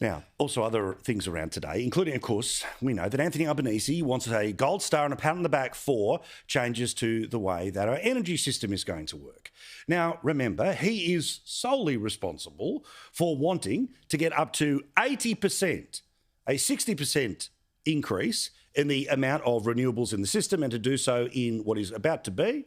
Now, also other things around today, including, of course, we know that Anthony Albanese wants a gold star and a pat on the back for changes to the way that our energy system is going to work. Now, remember, he is solely responsible for wanting to get up to 80%, a 60% increase in the amount of renewables in the system, and to do so in what is about to be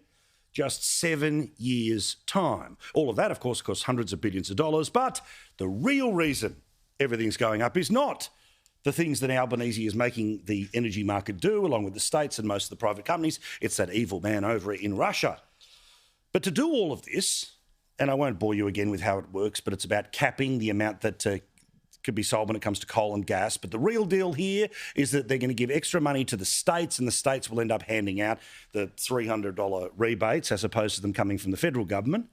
just 7 years' time. All of that, of course, costs hundreds of billions of dollars, but the real reason everything's going up is not the things that Albanese is making the energy market do, along with the states and most of the private companies. It's that evil man over in Russia. But to do all of this, and I won't bore you again with how it works, but it's about capping the amount that could be sold when it comes to coal and gas. But the real deal here is that they're going to give extra money to the states, and the states will end up handing out the $300 rebates as opposed to them coming from the federal government.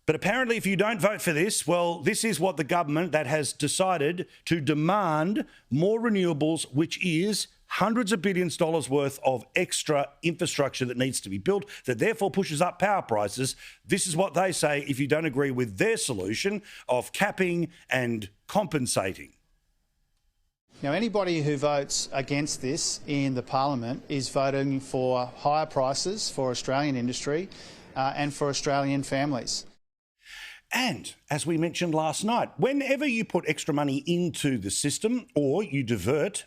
But apparently, if you don't vote for this, well, this is what the government that has decided to demand more renewables, which is hundreds of billions of dollars worth of extra infrastructure that needs to be built, that therefore pushes up power prices. This is what they say if you don't agree with their solution of capping and compensating. Now, anybody who votes against this in the parliament is voting for higher prices for Australian industry and for Australian families. And as we mentioned last night, whenever you put extra money into the system or you divert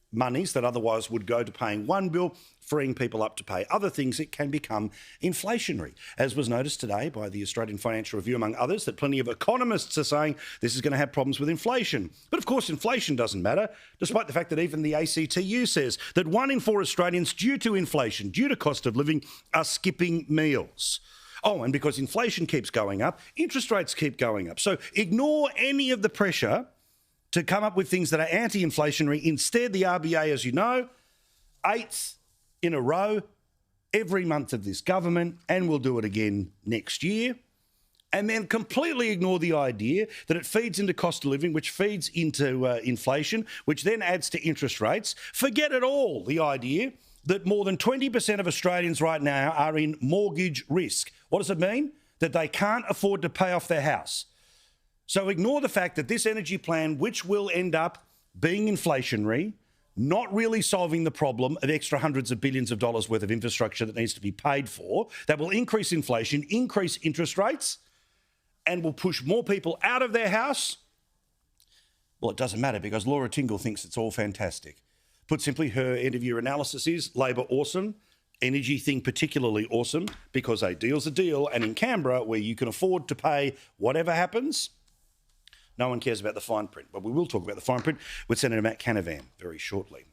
monies that otherwise would go to paying one bill, freeing people up to pay other things, it can become inflationary. As was noticed today by the Australian Financial Review, among others, that plenty of economists are saying this is going to have problems with inflation. But of course, inflation doesn't matter, despite the fact that even the ACTU says that 1 in 4 Australians, due to inflation, due to cost of living, are skipping meals. Oh, and because inflation keeps going up, interest rates keep going up. So ignore any of the pressure to come up with things that are anti-inflationary. Instead, the RBA, as you know, 8th in a row every month of this government, and we'll do it again next year, and then completely ignore the idea that it feeds into cost of living, which feeds into inflation, which then adds to interest rates. Forget it all, the idea that more than 20% of Australians right now are in mortgage risk. What does it mean? That they can't afford to pay off their house. So ignore the fact that this energy plan, which will end up being inflationary, not really solving the problem of extra hundreds of billions of dollars worth of infrastructure that needs to be paid for, that will increase inflation, increase interest rates, and will push more people out of their house. Well, it doesn't matter because Laura Tingle thinks it's all fantastic. Put simply, her end of year analysis is Labor awesome, energy thing particularly awesome, because a deal's a deal, and in Canberra, where you can afford to pay whatever happens, no one cares about the fine print. But we will talk about the fine print with Senator Matt Canavan very shortly.